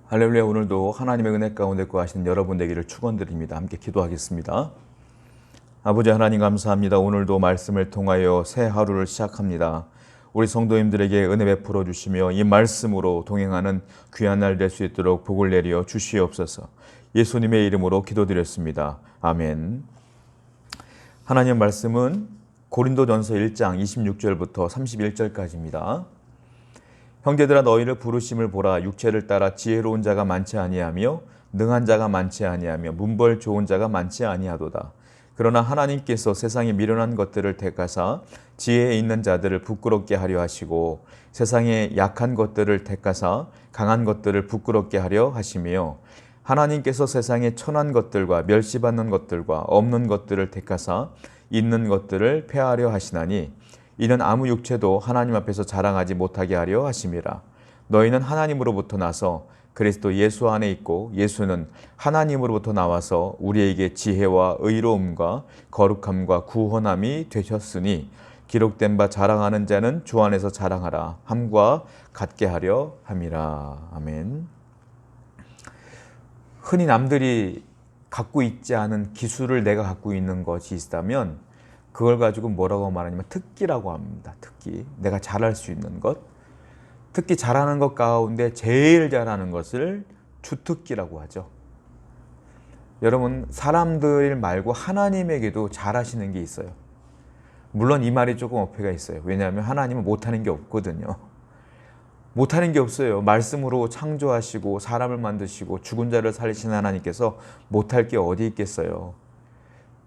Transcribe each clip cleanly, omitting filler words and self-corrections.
할렐루야. 오늘도 하나님의 은혜 가운데 거하시는 여러분 되기를 축원드립니다. 함께 기도하겠습니다. 아버지 하나님 감사합니다. 오늘도 말씀을 통하여 새 하루를 시작합니다. 우리 성도님들에게 은혜 베풀어 주시며 이 말씀으로 동행하는 귀한 날 될 수 있도록 복을 내려 주시옵소서. 예수님의 이름으로 기도드렸습니다. 아멘. 하나님의 말씀은 고린도전서 1장 26절부터 31절까지입니다. 형제들아 너희를 부르심을 보라. 육체를 따라 지혜로운 자가 많지 아니하며 능한 자가 많지 아니하며 문벌 좋은 자가 많지 아니하도다. 그러나 하나님께서 세상에 미련한 것들을 택하사 지혜에 있는 자들을 부끄럽게 하려 하시고 세상에 약한 것들을 택하사 강한 것들을 부끄럽게 하려 하시며 하나님께서 세상에 천한 것들과 멸시받는 것들과 없는 것들을 택하사 있는 것들을 폐하려 하시나니 이는 아무 육체도 하나님 앞에서 자랑하지 못하게 하려 하심이라. 너희는 하나님으로부터 나서 그리스도 예수 안에 있고 예수는 하나님으로부터 나와서 우리에게 지혜와 의로움과 거룩함과 구원함이 되셨으니 기록된 바 자랑하는 자는 주 안에서 자랑하라 함과 같게 하려 함이라. 아멘. 흔히 남들이 갖고 있지 않은 기술을 내가 갖고 있는 것이 있다면 그걸 가지고 뭐라고 말하냐면 특기라고 합니다. 특기. 내가 잘할 수 있는 것. 특히 잘하는 것 가운데 제일 잘하는 것을 주특기라고 하죠. 여러분, 사람들 말고 하나님에게도 잘하시는 게 있어요. 물론 이 말이 조금 어폐가 있어요. 왜냐하면 하나님은 못하는 게 없거든요. 못하는 게 없어요. 말씀으로 창조하시고 사람을 만드시고 죽은 자를 살리신 하나님께서 못할 게 어디 있겠어요.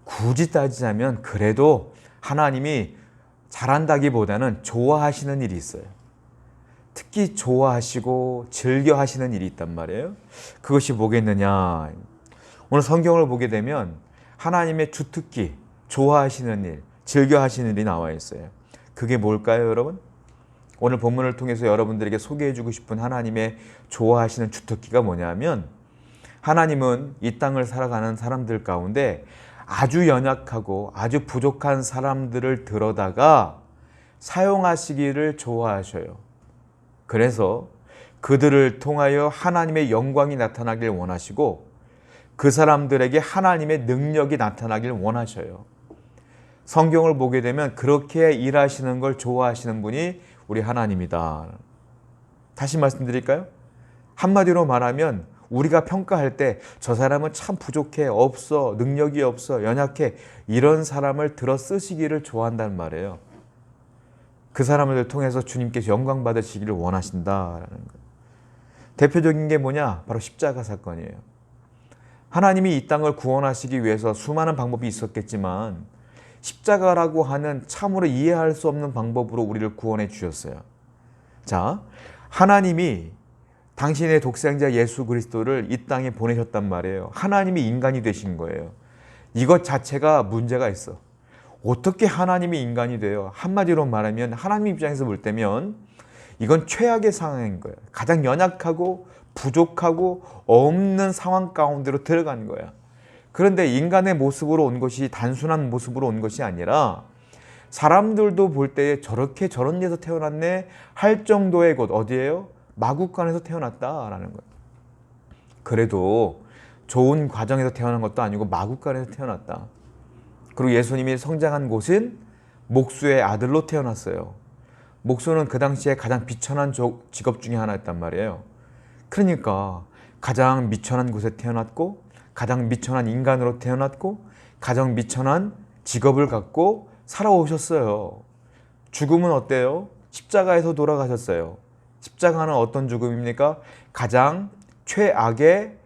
굳이 따지자면 그래도 하나님이 잘한다기보다는 좋아하시는 일이 있어요. 특히 좋아하시고 즐겨 하시는 일이 있단 말이에요. 그것이 뭐겠느냐. 오늘 성경을 보게 되면 하나님의 주특기, 좋아하시는 일, 즐겨 하시는 일이 나와 있어요. 그게 뭘까요, 여러분? 오늘 본문을 통해서 여러분들에게 소개해주고 싶은 하나님의 좋아하시는 주특기가 뭐냐면 하나님은 이 땅을 살아가는 사람들 가운데 아주 연약하고 아주 부족한 사람들을 들어다가 사용하시기를 좋아하셔요. 그래서 그들을 통하여 하나님의 영광이 나타나길 원하시고 그 사람들에게 하나님의 능력이 나타나길 원하셔요. 성경을 보게 되면 그렇게 일하시는 걸 좋아하시는 분이 우리 하나님이다. 다시 말씀드릴까요? 한마디로 말하면 우리가 평가할 때 저 사람은 참 부족해, 없어, 능력이 없어, 연약해 이런 사람을 들어 쓰시기를 좋아한다는 말이에요. 그 사람을 통해서 주님께서 영광 받으시기를 원하신다라는 거예요. 대표적인 게 뭐냐? 바로 십자가 사건이에요. 하나님이 이 땅을 구원하시기 위해서 수많은 방법이 있었겠지만 십자가라고 하는 참으로 이해할 수 없는 방법으로 우리를 구원해 주셨어요. 자, 하나님이 당신의 독생자 예수 그리스도를 이 땅에 보내셨단 말이에요. 하나님이 인간이 되신 거예요. 이것 자체가 문제가 있어. 어떻게 하나님이 인간이 돼요? 한마디로 말하면 하나님 입장에서 볼 때면 이건 최악의 상황인 거예요. 가장 연약하고 부족하고 없는 상황 가운데로 들어간 거야. 그런데 인간의 모습으로 온 것이 단순한 모습으로 온 것이 아니라 사람들도 볼 때 저렇게 저런 데서 태어났네 할 정도의 곳 어디예요? 마구간에서 태어났다라는 거예요. 그래도 좋은 과정에서 태어난 것도 아니고 마구간에서 태어났다. 그리고 예수님이 성장한 곳은 목수의 아들로 태어났어요. 목수는 그 당시에 가장 비천한 직업 중에 하나였단 말이에요. 그러니까 가장 미천한 곳에 태어났고 가장 미천한 인간으로 태어났고 가장 미천한 직업을 갖고 살아오셨어요. 죽음은 어때요? 십자가에서 돌아가셨어요. 십자가는 어떤 죽음입니까? 가장 최악의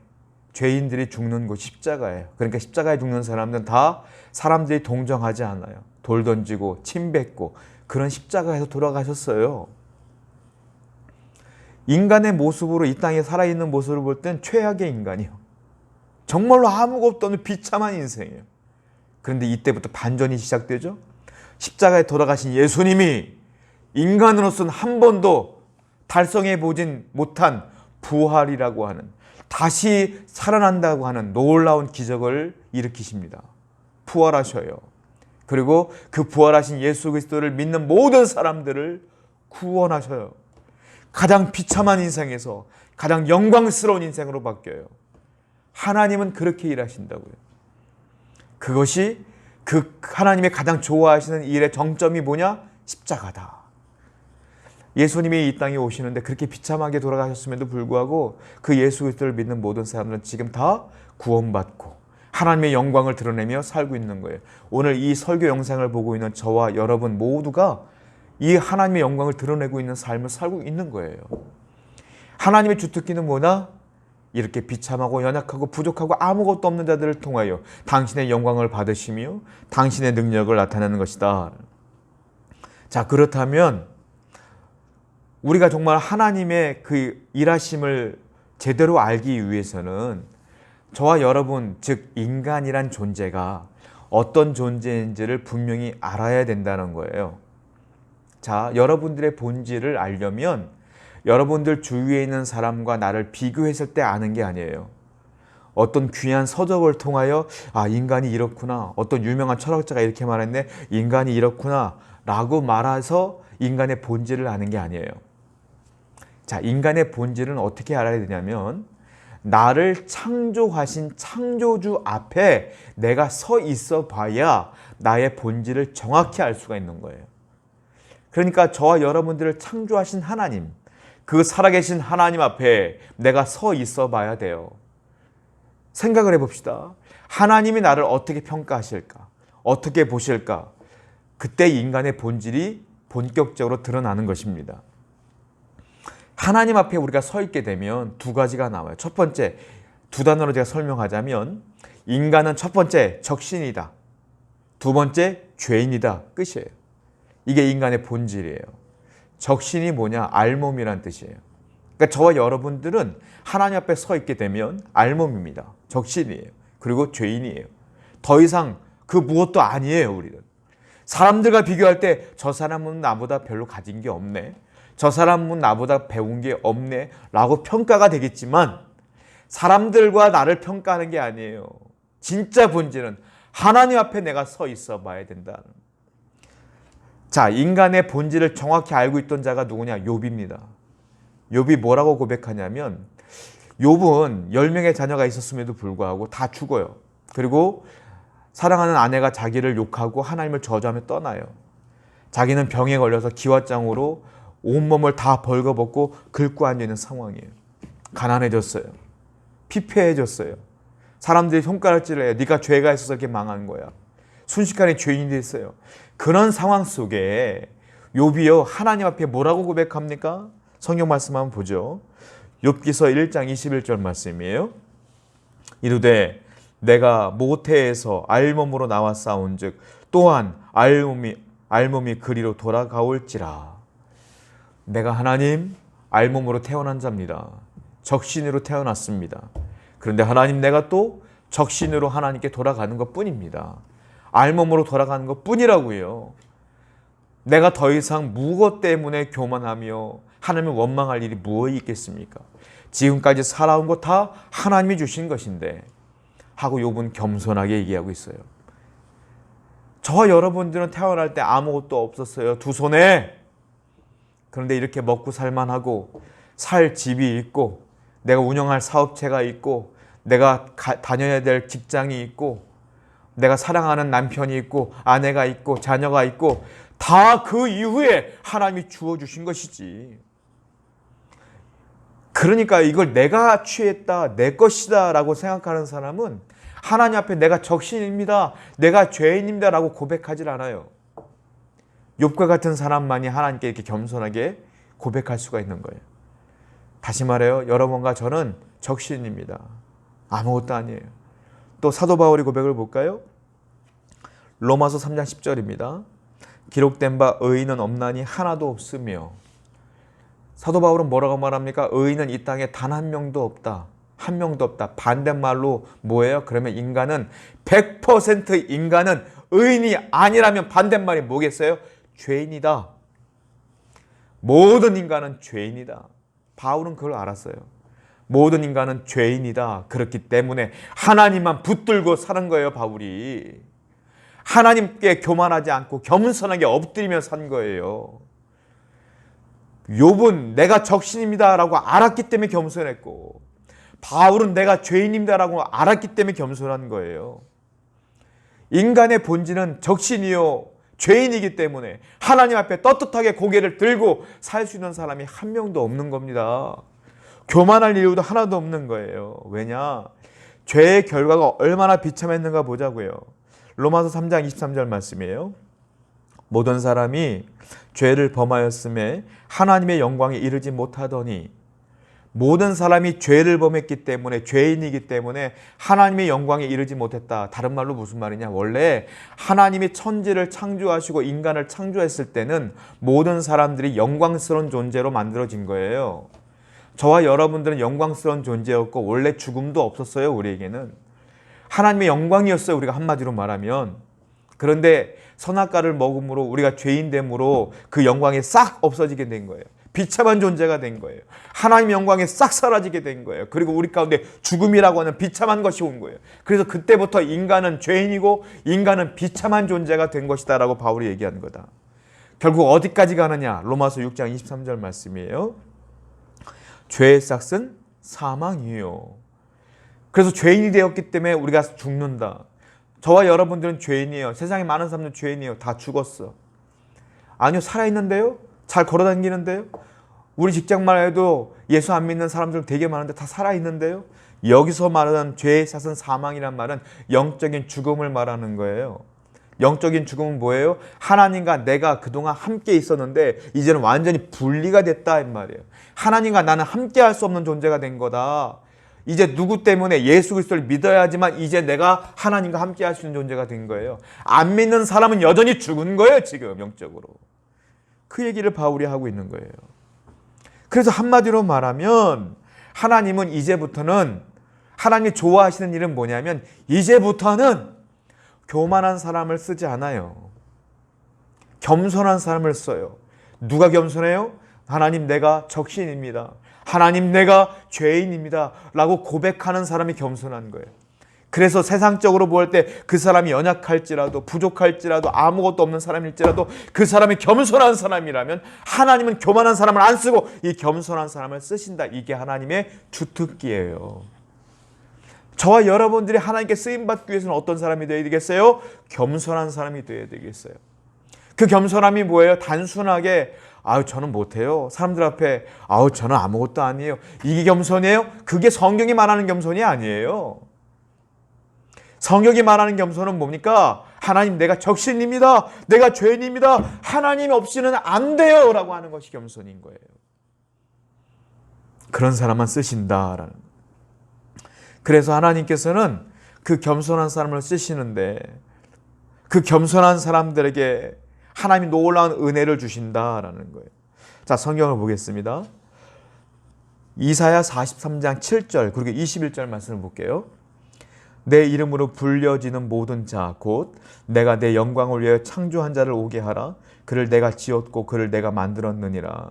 죄인들이 죽는 곳이 십자가예요. 그러니까 십자가에 죽는 사람들은 다 사람들이 동정하지 않아요. 돌 던지고 침 뱉고 그런 십자가에서 돌아가셨어요. 인간의 모습으로 이 땅에 살아있는 모습을 볼 땐 최악의 인간이요. 정말로 아무것도 없는 비참한 인생이에요. 그런데 이때부터 반전이 시작되죠. 십자가에 돌아가신 예수님이 인간으로서는 한 번도 달성해 보진 못한 부활이라고 하는 다시 살아난다고 하는 놀라운 기적을 일으키십니다. 부활하셔요. 그리고 그 부활하신 예수 그리스도를 믿는 모든 사람들을 구원하셔요. 가장 비참한 인생에서 가장 영광스러운 인생으로 바뀌어요. 하나님은 그렇게 일하신다고요. 그것이 그 하나님의 가장 좋아하시는 일의 정점이 뭐냐? 십자가다. 예수님이 이 땅에 오시는데 그렇게 비참하게 돌아가셨음에도 불구하고 그 예수 그리스도를 믿는 모든 사람들은 지금 다 구원받고 하나님의 영광을 드러내며 살고 있는 거예요. 오늘 이 설교 영상을 보고 있는 저와 여러분 모두가 이 하나님의 영광을 드러내고 있는 삶을 살고 있는 거예요. 하나님의 주특기는 뭐냐? 이렇게 비참하고 연약하고 부족하고 아무것도 없는 자들을 통하여 당신의 영광을 받으시며 당신의 능력을 나타내는 것이다. 자, 그렇다면 우리가 정말 하나님의 그 일하심을 제대로 알기 위해서는 저와 여러분, 즉 인간이란 존재가 어떤 존재인지를 분명히 알아야 된다는 거예요. 자, 여러분들의 본질을 알려면 여러분들 주위에 있는 사람과 나를 비교했을 때 아는 게 아니에요. 어떤 귀한 서적을 통하여 인간이 이렇구나, 어떤 유명한 철학자가 이렇게 말했네, 인간이 이렇구나 라고 말해서 인간의 본질을 아는 게 아니에요. 자, 인간의 본질은 어떻게 알아야 되냐면 나를 창조하신 창조주 앞에 내가 서 있어 봐야 나의 본질을 정확히 알 수가 있는 거예요. 그러니까 저와 여러분들을 창조하신 하나님, 그 살아계신 하나님 앞에 내가 서 있어 봐야 돼요. 생각을 해봅시다. 하나님이 나를 어떻게 평가하실까? 어떻게 보실까? 그때 인간의 본질이 본격적으로 드러나는 것입니다. 하나님 앞에 우리가 서 있게 되면 두 가지가 나와요. 첫 번째, 두 단어로 제가 설명하자면 인간은 첫 번째 적신이다. 두 번째 죄인이다. 끝이에요. 이게 인간의 본질이에요. 적신이 뭐냐? 알몸이란 뜻이에요. 그러니까 저와 여러분들은 하나님 앞에 서 있게 되면 알몸입니다. 적신이에요. 그리고 죄인이에요. 더 이상 그 무엇도 아니에요. 우리는 사람들과 비교할 때 저 사람은 나보다 별로 가진 게 없네, 저 사람은 나보다 배운 게 없네 라고 평가가 되겠지만 사람들과 나를 평가하는 게 아니에요. 진짜 본질은 하나님 앞에 내가 서 있어 봐야 된다. 자, 인간의 본질을 정확히 알고 있던 자가 누구냐? 욥입니다. 욥이 뭐라고 고백하냐면 욥은 10명의 자녀가 있었음에도 불구하고 다 죽어요. 그리고 사랑하는 아내가 자기를 욕하고 하나님을 저주하며 떠나요. 자기는 병에 걸려서 기왓장으로 온몸을 다 벌거벗고 긁고 앉아있는 상황이에요. 가난해졌어요. 피폐해졌어요. 사람들이 손가락질을 해요. 네가 죄가 있어서 이렇게 망한 거야. 순식간에 죄인이 됐어요. 그런 상황 속에 욥이요 하나님 앞에 뭐라고 고백합니까? 성경 말씀 한번 보죠. 욥기서 1장 21절 말씀이에요. 이르되 내가 모태에서 알몸으로 나와 싸운즉 또한 알몸이 그리로 돌아가올지라. 내가 하나님 알몸으로 태어난 자입니다. 적신으로 태어났습니다. 그런데 하나님, 내가 또 적신으로 하나님께 돌아가는 것 뿐입니다. 알몸으로 돌아가는 것 뿐이라고요. 내가 더 이상 무엇 때문에 교만하며 하나님을 원망할 일이 무엇이 있겠습니까? 지금까지 살아온 것 다 하나님이 주신 것인데 하고 욥은 겸손하게 얘기하고 있어요. 저와 여러분들은 태어날 때 아무것도 없었어요. 두 손에. 그런데 이렇게 먹고 살만하고 살 집이 있고 내가 운영할 사업체가 있고 내가 다녀야 될 직장이 있고 내가 사랑하는 남편이 있고 아내가 있고 자녀가 있고 다 그 이후에 하나님이 주어주신 것이지. 그러니까 이걸 내가 취했다, 내 것이다 라고 생각하는 사람은 하나님 앞에 내가 적신입니다, 내가 죄인입니다 라고 고백하지 않아요. 욥과 같은 사람만이 하나님께 이렇게 겸손하게 고백할 수가 있는 거예요. 다시 말해요. 여러분과 저는 적신입니다. 아무것도 아니에요. 또 사도 바울의 고백을 볼까요? 로마서 3장 10절입니다. 기록된 바 의인은 없나니 하나도 없으며. 사도 바울은 뭐라고 말합니까? 의인은 이 땅에 단 한 명도 없다. 한 명도 없다. 반대말로 뭐예요? 그러면 인간은 100% 인간은 의인이 아니라면 반대말이 뭐겠어요? 죄인이다. 모든 인간은 죄인이다. 바울은 그걸 알았어요. 모든 인간은 죄인이다. 그렇기 때문에 하나님만 붙들고 사는 거예요, 바울이. 하나님께 교만하지 않고 겸손하게 엎드리며 산 거예요. 욥은 내가 적신입니다라고 알았기 때문에 겸손했고, 바울은 내가 죄인입니다라고 알았기 때문에 겸손한 거예요. 인간의 본질은 적신이요 죄인이기 때문에 하나님 앞에 떳떳하게 고개를 들고 살 수 있는 사람이 한 명도 없는 겁니다. 교만할 이유도 하나도 없는 거예요. 왜냐? 죄의 결과가 얼마나 비참했는가 보자고요. 로마서 3장 23절 말씀이에요. 모든 사람이 죄를 범하였음에 하나님의 영광에 이르지 못하더니, 모든 사람이 죄를 범했기 때문에, 죄인이기 때문에 하나님의 영광에 이르지 못했다. 다른 말로 무슨 말이냐? 원래 하나님이 천지를 창조하시고 인간을 창조했을 때는 모든 사람들이 영광스러운 존재로 만들어진 거예요. 저와 여러분들은 영광스러운 존재였고 원래 죽음도 없었어요. 우리에게는 하나님의 영광이었어요, 우리가 한마디로 말하면. 그런데 선악과를 먹음으로 우리가 죄인됨으로 그 영광이 싹 없어지게 된 거예요. 비참한 존재가 된 거예요. 하나님의 영광이 싹 사라지게 된 거예요. 그리고 우리 가운데 죽음이라고 하는 비참한 것이 온 거예요. 그래서 그때부터 인간은 죄인이고 인간은 비참한 존재가 된 것이다 라고 바울이 얘기하는 거다. 결국 어디까지 가느냐? 로마서 6장 23절 말씀이에요. 죄의 싹은 사망이에요. 그래서 죄인이 되었기 때문에 우리가 죽는다. 저와 여러분들은 죄인이에요. 세상에 많은 사람들은 죄인이에요. 다 죽었어. 아니요, 살아있는데요? 잘 걸어다니는데요? 우리 직장만 해도 예수 안 믿는 사람들 되게 많은데 다 살아있는데요? 여기서 말하는 죄의 싹은 사망이란 말은 영적인 죽음을 말하는 거예요. 영적인 죽음은 뭐예요? 하나님과 내가 그동안 함께 있었는데 이제는 완전히 분리가 됐다 이 말이에요. 하나님과 나는 함께 할 수 없는 존재가 된 거다. 이제 누구 때문에? 예수 그리스도를 믿어야지만 이제 내가 하나님과 함께 할 수 있는 존재가 된 거예요. 안 믿는 사람은 여전히 죽은 거예요, 지금 영적으로. 그 얘기를 바울이 하고 있는 거예요. 그래서 한마디로 말하면 하나님은 이제부터는, 하나님이 좋아하시는 일은 뭐냐면 이제부터는 교만한 사람을 쓰지 않아요. 겸손한 사람을 써요. 누가 겸손해요? 하나님, 내가 적신입니다. 하나님, 내가 죄인입니다 라고 고백하는 사람이 겸손한 거예요. 그래서 세상적으로 볼 때 그 사람이 연약할지라도 부족할지라도 아무것도 없는 사람일지라도 그 사람이 겸손한 사람이라면 하나님은 교만한 사람을 안 쓰고 이 겸손한 사람을 쓰신다. 이게 하나님의 주특기예요. 저와 여러분들이 하나님께 쓰임받기 위해서는 어떤 사람이 되어야 되겠어요? 겸손한 사람이 되어야 되겠어요. 그 겸손함이 뭐예요? 단순하게 저는 못해요. 사람들 앞에 저는 아무것도 아니에요. 이게 겸손이에요? 그게 성경이 말하는 겸손이 아니에요. 성경이 말하는 겸손은 뭡니까? 하나님, 내가 적신입니다. 내가 죄인입니다. 하나님 없이는 안 돼요 라고 하는 것이 겸손인 거예요. 그런 사람만 쓰신다라는. 그래서 하나님께서는 그 겸손한 사람을 쓰시는데 그 겸손한 사람들에게 하나님이 놀라운 은혜를 주신다라는 거예요. 자, 성경을 보겠습니다. 이사야 43장 7절 그리고 21절 말씀을 볼게요. 내 이름으로 불려지는 모든 자 곧 내가 내 영광을 위하여 창조한 자를 오게 하라. 그를 내가 지었고 그를 내가 만들었느니라.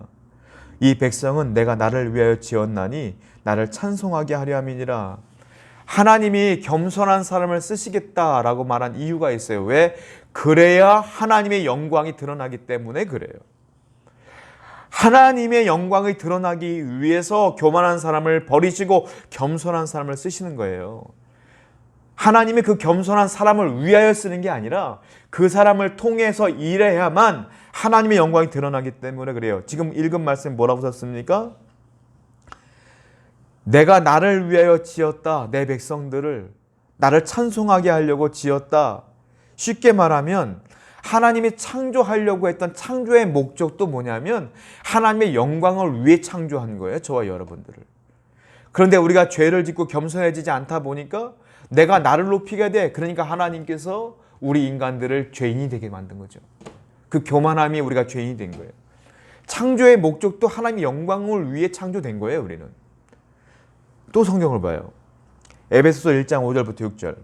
이 백성은 내가 나를 위하여 지었나니 나를 찬송하게 하려 함이니라. 하나님이 겸손한 사람을 쓰시겠다라고 말한 이유가 있어요. 왜? 그래야 하나님의 영광이 드러나기 때문에 그래요. 하나님의 영광이 드러나기 위해서 교만한 사람을 버리시고 겸손한 사람을 쓰시는 거예요. 하나님이 그 겸손한 사람을 위하여 쓰는 게 아니라 그 사람을 통해서 일해야만 하나님의 영광이 드러나기 때문에 그래요. 지금 읽은 말씀 뭐라고 썼습니까? 내가 나를 위하여 지었다. 내 백성들을 나를 찬송하게 하려고 지었다. 쉽게 말하면 하나님이 창조하려고 했던 창조의 목적도 뭐냐면 하나님의 영광을 위해 창조한 거예요. 저와 여러분들을. 그런데 우리가 죄를 짓고 겸손해지지 않다 보니까 내가 나를 높이게 돼. 그러니까 하나님께서 우리 인간들을 죄인이 되게 만든 거죠. 그 교만함이 우리가 죄인이 된 거예요. 창조의 목적도 하나님의 영광을 위해 창조된 거예요. 우리는. 또 성경을 봐요. 에베소서 1장 5절부터 6절.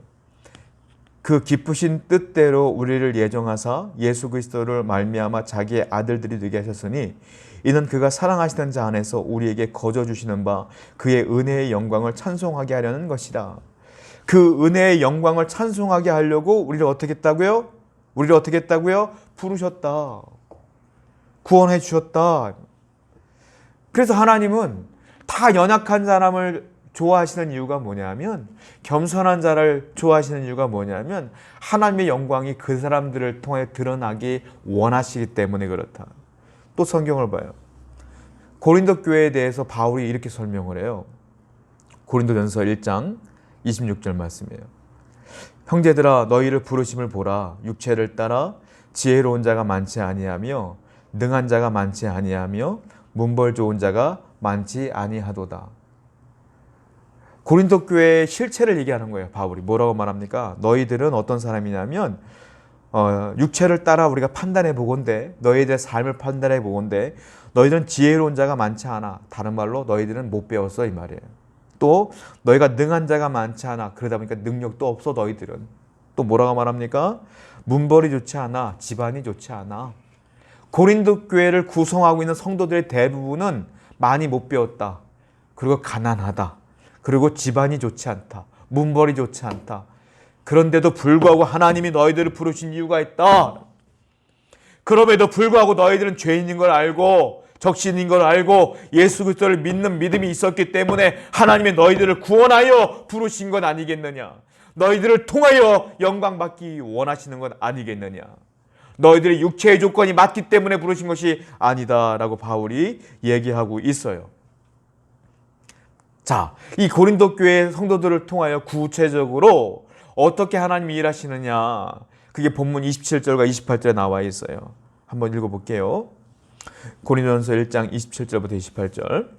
그 기쁘신 뜻대로 우리를 예정하사 예수 그리스도를 말미암아 자기의 아들들이 되게 하셨으니 이는 그가 사랑하시던 자 안에서 우리에게 거저 주시는 바 그의 은혜의 영광을 찬송하게 하려는 것이라. 그 은혜의 영광을 찬송하게 하려고 우리를 어떻게 했다고요? 우리를 어떻게 했다고요? 부르셨다. 구원해 주셨다. 그래서 하나님은 다 연약한 사람을 좋아하시는 이유가 뭐냐면, 겸손한 자를 좋아하시는 이유가 뭐냐면 하나님의 영광이 그 사람들을 통해 드러나기 원하시기 때문에 그렇다. 또 성경을 봐요. 고린도 교회에 대해서 바울이 이렇게 설명을 해요. 고린도전서 1장 26절 말씀이에요. 형제들아 너희를 부르심을 보라. 육체를 따라 지혜로운 자가 많지 아니하며 능한 자가 많지 아니하며 문벌 좋은 자가 많지 아니하도다. 고린도 교회의 실체를 얘기하는 거예요. 바울이 뭐라고 말합니까? 너희들은 어떤 사람이냐면 육체를 따라 우리가 판단해 보건대, 너희들의 삶을 판단해 보건대 너희들은 지혜로운 자가 많지 않아. 다른 말로 너희들은 못 배웠어 이 말이에요. 또 너희가 능한 자가 많지 않아. 그러다 보니까 능력도 없어 너희들은. 또 뭐라고 말합니까? 문벌이 좋지 않아. 집안이 좋지 않아. 고린도 교회를 구성하고 있는 성도들의 대부분은 많이 못 배웠다. 그리고 가난하다. 그리고 집안이 좋지 않다. 문벌이 좋지 않다. 그런데도 불구하고 하나님이 너희들을 부르신 이유가 있다. 그럼에도 불구하고 너희들은 죄인인 걸 알고 적신인 걸 알고 예수 그리스도를 믿는 믿음이 있었기 때문에 하나님이 너희들을 구원하여 부르신 건 아니겠느냐. 너희들을 통하여 영광 받기 원하시는 건 아니겠느냐. 너희들의 육체의 조건이 맞기 때문에 부르신 것이 아니다라고 바울이 얘기하고 있어요. 자, 이 고린도 교회 성도들을 통하여 구체적으로 어떻게 하나님이 일하시느냐, 그게 본문 27절과 28절에 나와 있어요. 한번 읽어볼게요. 고린도전서 1장 27절부터 28절.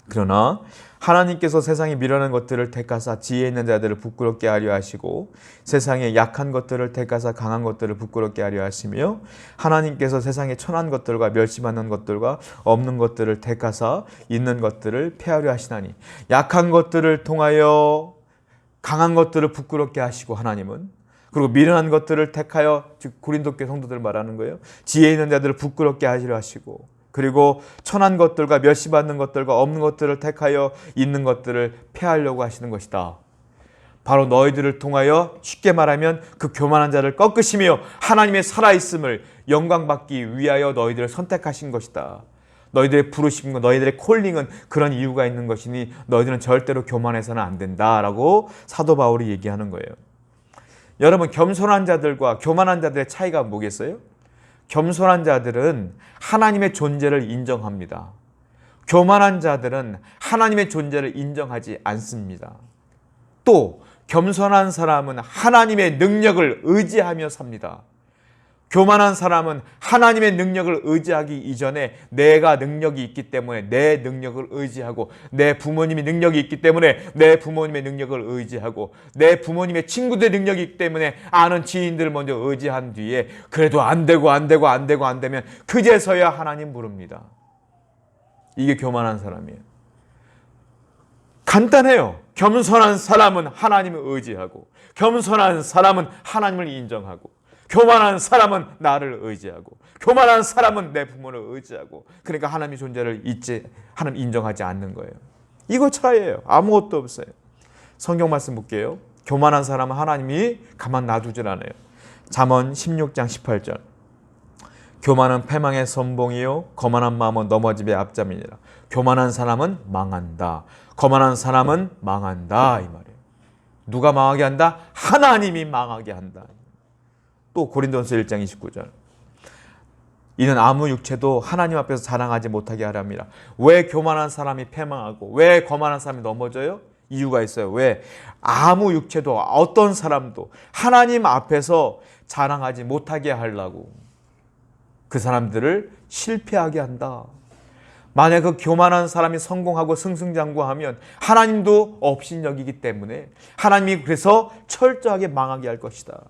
그러나 하나님께서 세상에 미련한 것들을 택하사 지혜 있는 자들을 부끄럽게 하려 하시고 세상에 약한 것들을 택하사 강한 것들을 부끄럽게 하려 하시며 하나님께서 세상에 천한 것들과 멸시받는 것들과 없는 것들을 택하사 있는 것들을 폐하려 하시나니, 약한 것들을 통하여 강한 것들을 부끄럽게 하시고 하나님은, 그리고 미련한 것들을 택하여, 즉 고린도 교회 성도들을 말하는 거예요. 지혜 있는 자들을 부끄럽게 하시려 하시고, 그리고 천한 것들과 멸시받는 것들과 없는 것들을 택하여 있는 것들을 폐하려고 하시는 것이다. 바로 너희들을 통하여 쉽게 말하면 그 교만한 자를 꺾으시며 하나님의 살아있음을 영광받기 위하여 너희들을 선택하신 것이다. 너희들의 부르심과 너희들의 콜링은 그런 이유가 있는 것이니 너희들은 절대로 교만해서는 안 된다라고 사도 바울이 얘기하는 거예요. 여러분, 겸손한 자들과 교만한 자들의 차이가 뭐겠어요? 겸손한 자들은 하나님의 존재를 인정합니다. 교만한 자들은 하나님의 존재를 인정하지 않습니다. 또 겸손한 사람은 하나님의 능력을 의지하며 삽니다. 교만한 사람은 하나님의 능력을 의지하기 이전에 내가 능력이 있기 때문에 내 능력을 의지하고, 내 부모님이 능력이 있기 때문에 내 부모님의 능력을 의지하고, 내 부모님의 친구들의 능력이 있기 때문에 아는 지인들을 먼저 의지한 뒤에 그래도 안 되면 그제서야 하나님 부릅니다. 이게 교만한 사람이에요. 간단해요. 겸손한 사람은 하나님을 의지하고, 겸손한 사람은 하나님을 인정하고, 교만한 사람은 나를 의지하고, 교만한 사람은 내 부모를 의지하고, 그러니까 하나님의 존재를 하나님 인정하지 않는 거예요. 이거 차이예요. 아무것도 없어요. 성경 말씀 볼게요. 교만한 사람은 하나님이 가만 놔두질 않아요. 잠언 16장 18절. 교만은 패망의 선봉이요 거만한 마음은 넘어짐의 앞잠이니라. 교만한 사람은 망한다. 거만한 사람은 망한다 이 말이에요. 누가 망하게 한다? 하나님이 망하게 한다. 또 고린도전서 1장 29절. 이는 아무 육체도 하나님 앞에서 자랑하지 못하게 하랍니다. 왜 교만한 사람이 패망하고 왜 거만한 사람이 넘어져요? 이유가 있어요. 왜? 아무 육체도 어떤 사람도 하나님 앞에서 자랑하지 못하게 하려고 그 사람들을 실패하게 한다. 만약 그 교만한 사람이 성공하고 승승장구하면 하나님도 업신여기기 때문에 하나님이 그래서 철저하게 망하게 할 것이다.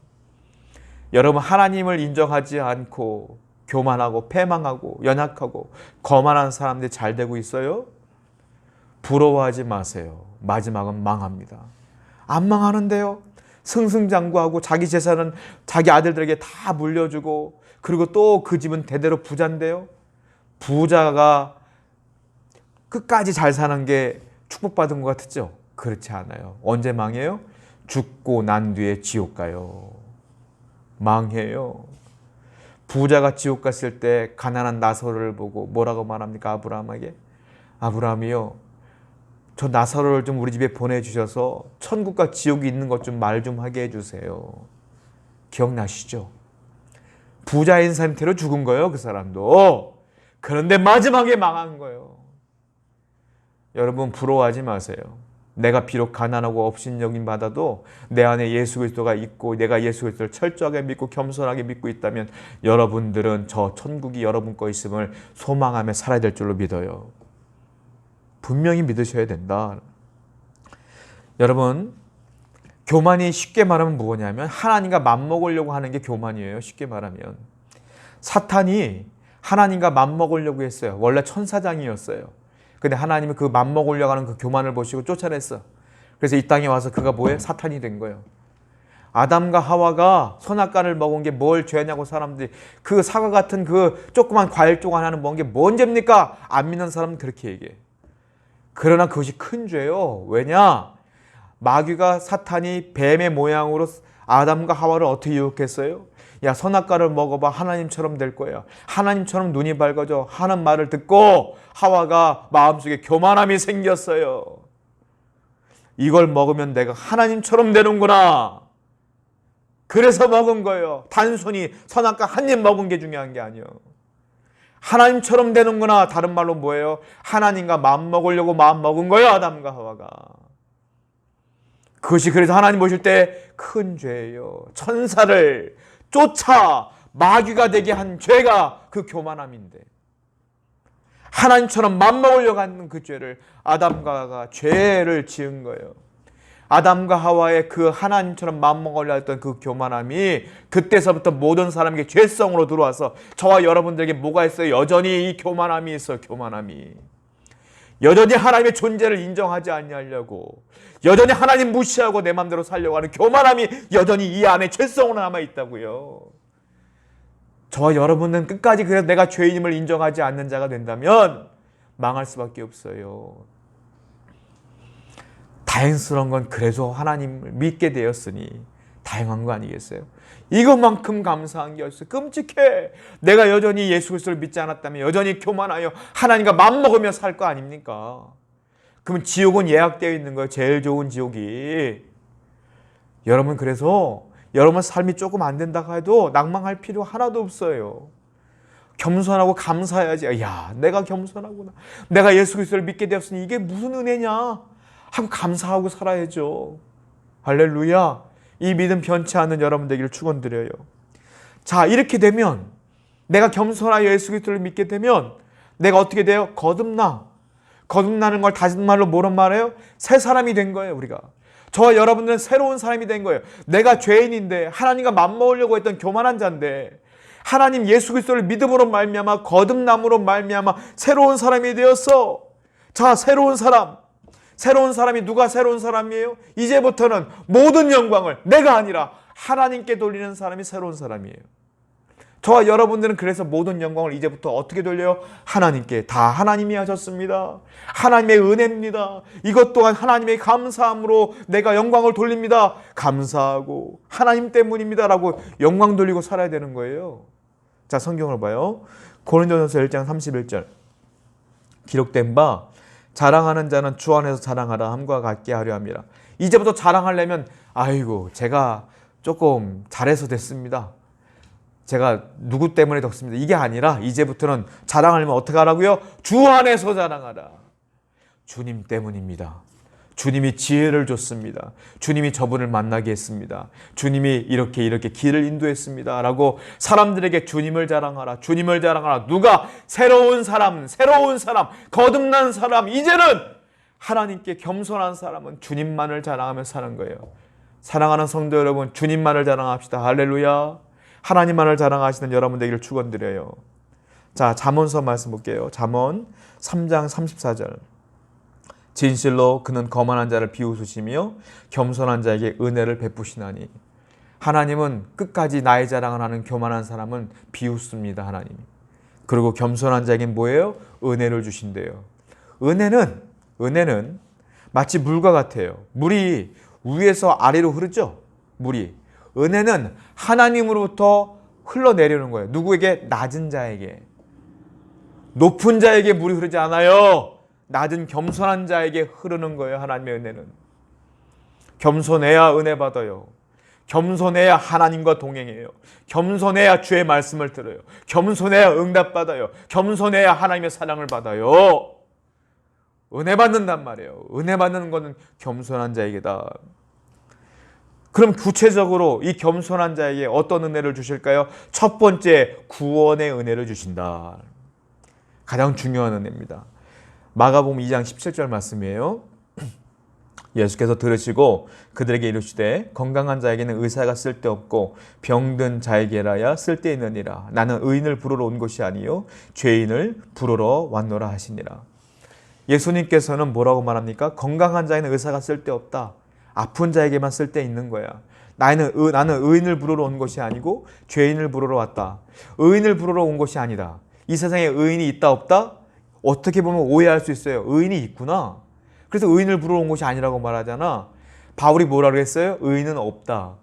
여러분, 하나님을 인정하지 않고 교만하고 패망하고 연약하고 거만한 사람들이 잘 되고 있어요? 부러워하지 마세요. 마지막은 망합니다. 안 망하는데요? 승승장구하고 자기 재산은 자기 아들들에게 다 물려주고, 그리고 또 그 집은 대대로 부자인데요? 부자가 끝까지 잘 사는 게 축복받은 것 같죠? 그렇지 않아요. 언제 망해요? 죽고 난 뒤에 지옥 가요. 망해요. 부자가 지옥 갔을 때 가난한 나사로를 보고 뭐라고 말합니까? 아브라함에게 아브라함이요, 저 나사로를 좀 우리 집에 보내주셔서 천국과 지옥이 있는 것 좀 말 좀 하게 해주세요. 기억나시죠? 부자인 상태로 죽은 거예요, 그 사람도. 그런데 마지막에 망한 거예요. 여러분 부러워하지 마세요. 내가 비록 가난하고 업신여김 받아도 내 안에 예수 그리스도가 있고 내가 예수 그리스도를 철저하게 믿고 겸손하게 믿고 있다면 여러분들은 저 천국이 여러분 거 있음을 소망하며 살아야 될 줄로 믿어요. 분명히 믿으셔야 된다. 여러분, 교만이 쉽게 말하면 뭐냐면 하나님과 맞먹으려고 하는 게 교만이에요. 쉽게 말하면 사탄이 하나님과 맞먹으려고 했어요. 원래 천사장이었어요. 근데 하나님은 그 맞먹으려고 하는 그 교만을 보시고 쫓아냈어. 그래서 이 땅에 와서 그가 뭐예요? 사탄이 된 거예요. 아담과 하와가 선악과를 먹은 게 뭘 죄냐고 사람들이, 그 사과 같은 그 조그만 과일 조각 하나는 먹은 게 뭔 죄입니까? 안 믿는 사람은 그렇게 얘기해. 그러나 그것이 큰 죄요. 왜냐? 마귀가, 사탄이 뱀의 모양으로 아담과 하와를 어떻게 유혹했어요? 야, 선악과를 먹어봐. 하나님처럼 될 거야. 하나님처럼 눈이 밝아져. 하는 말을 듣고 하와가 마음속에 교만함이 생겼어요. 이걸 먹으면 내가 하나님처럼 되는구나. 그래서 먹은 거예요. 단순히 선악과 한 입 먹은 게 중요한 게 아니에요. 하나님처럼 되는구나. 다른 말로 뭐예요? 하나님과 마음 먹으려고 마음 먹은 거예요, 아담과 하와가. 그것이 그래서 하나님 보실 때 큰 죄예요. 천사를 쫓아 마귀가 되게 한 죄가 그 교만함인데, 하나님처럼 맘먹으려고 하는 그 죄를 아담과 하와가 죄를 지은 거예요. 아담과 하와의 그 하나님처럼 맘먹으려 했던 그 교만함이 그때서부터 모든 사람에게 죄성으로 들어와서 저와 여러분들에게 뭐가 있어요? 여전히 이 교만함이 있어요. 교만함이. 여전히 하나님의 존재를 인정하지 아니하려고, 여전히 하나님 무시하고 내 마음대로 살려고 하는 교만함이 여전히 이 안에 죄성으로 남아있다고요. 저와 여러분은 끝까지 그래서 내가 죄인임을 인정하지 않는 자가 된다면 망할 수밖에 없어요. 다행스러운 건 그래서 하나님을 믿게 되었으니 다행한 거 아니겠어요? 이것만큼 감사한 게 없어요. 끔찍해. 내가 여전히 예수 그리스도를 믿지 않았다면 여전히 교만하여 하나님과 맘먹으며 살 거 아닙니까? 그러면 지옥은 예약되어 있는 거예요. 제일 좋은 지옥이. 여러분, 그래서 여러분 삶이 조금 안 된다고 해도 낭망할 필요 하나도 없어요. 겸손하고 감사해야지. 야, 내가 겸손하구나. 내가 예수 그리스도를 믿게 되었으니 이게 무슨 은혜냐 하고 감사하고 살아야죠. 할렐루야. 이 믿음 변치 않는 여러분 되기를 축원드려요. 자, 이렇게 되면 내가 겸손하여 예수 그리스도를 믿게 되면 내가 어떻게 돼요? 거듭나는 걸 다른 말로 뭐란 말이에요? 새 사람이 된 거예요. 우리가. 저와 여러분들은 새로운 사람이 된 거예요. 내가 죄인인데 하나님과 맞먹으려고 했던 교만한 자인데 하나님 예수 그리스도를 믿음으로 말미암아 거듭남으로 말미암아 새로운 사람이 되었어. 자, 새로운 사람이 누가 새로운 사람이에요? 이제부터는 모든 영광을 내가 아니라 하나님께 돌리는 사람이 새로운 사람이에요. 저와 여러분들은 그래서 모든 영광을 이제부터 어떻게 돌려요? 하나님께. 다 하나님이 하셨습니다. 하나님의 은혜입니다. 이것 또한 하나님의 감사함으로 내가 영광을 돌립니다. 감사하고 하나님 때문입니다 라고 영광 돌리고 살아야 되는 거예요. 자, 성경을 봐요. 고린도전서 1장 31절 기록된 바 자랑하는 자는 주 안에서 자랑하라 함과 같게 하려 함이라. 이제부터 자랑하려면 아이고 제가 조금 잘해서 됐습니다. 제가 누구 때문에 덕습니다. 이게 아니라 이제부터는 자랑하려면 어떻게 하라고요? 주 안에서 자랑하라. 주님 때문입니다. 주님이 지혜를 줬습니다. 주님이 저분을 만나게 했습니다. 주님이 이렇게 길을 인도했습니다 라고 사람들에게 주님을 자랑하라. 주님을 자랑하라. 누가? 새로운 사람, 거듭난 사람. 이제는 하나님께 겸손한 사람은 주님만을 자랑하며 사는 거예요. 사랑하는 성도 여러분, 주님만을 자랑합시다. 할렐루야. 하나님만을 자랑하시는 여러분 되기를 축원드려요. 자, 잠언서 말씀 볼게요. 잠언 3장 34절 진실로 그는 거만한 자를 비웃으시며 겸손한 자에게 은혜를 베푸시나니. 하나님은 끝까지 나의 자랑을 하는 교만한 사람은 비웃습니다. 하나님이. 그리고 겸손한 자에게 뭐예요? 은혜를 주신대요. 은혜는 마치 물과 같아요. 물이 위에서 아래로 흐르죠. 물이. 은혜는 하나님으로부터 흘러내려오는 거예요. 누구에게? 낮은 자에게. 높은 자에게 물이 흐르지 않아요. 낮은 겸손한 자에게 흐르는 거예요. 하나님의 은혜는. 겸손해야 은혜 받아요. 겸손해야 하나님과 동행해요. 겸손해야 주의 말씀을 들어요. 겸손해야 응답받아요. 겸손해야 하나님의 사랑을 받아요. 은혜 받는단 말이에요. 은혜 받는 것은 겸손한 자에게다. 그럼 구체적으로 이 겸손한 자에게 어떤 은혜를 주실까요? 첫 번째, 구원의 은혜를 주신다. 가장 중요한 은혜입니다. 마가복음 2장 17절 말씀이에요. 예수께서 들으시고 그들에게 이르시되 건강한 자에게는 의사가 쓸데없고 병든 자에게라야 쓸데있느니라. 나는 의인을 부르러 온 것이 아니요 죄인을 부르러 왔노라 하시니라. 예수님께서는 뭐라고 말합니까? 건강한 자에는 의사가 쓸데없다. 아픈 자에게만 쓸데있는 거야. 나는 의인을 부르러 온 것이 아니고 죄인을 부르러 왔다. 의인을 부르러 온 것이 아니다. 이 세상에 의인이 있다 없다? 어떻게 보면 오해할 수 있어요. 의인이 있구나. 그래서 의인을 부르러 온 것이 아니라고 말하잖아. 바울이 뭐라고 했어요? 의인은 없다.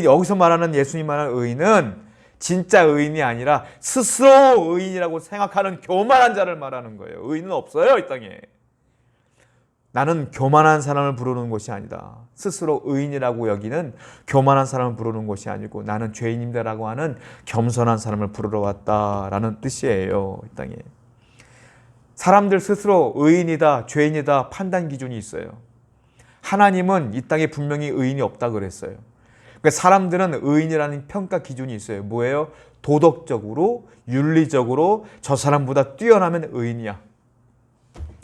여기서 말하는 예수님 말하는 의인은 진짜 의인이 아니라 스스로 의인이라고 생각하는 교만한 자를 말하는 거예요. 의인은 없어요, 이 땅에. 나는 교만한 사람을 부르는 것이 아니다. 스스로 의인이라고 여기는 교만한 사람을 부르는 것이 아니고 나는 죄인입니다라고 하는 겸손한 사람을 부르러 왔다라는 뜻이에요, 이 땅에. 사람들 스스로 의인이다, 죄인이다 판단 기준이 있어요. 하나님은 이 땅에 분명히 의인이 없다 그랬어요. 그러니까 사람들은 의인이라는 평가 기준이 있어요. 뭐예요? 도덕적으로, 윤리적으로 저 사람보다 뛰어나면 의인이야.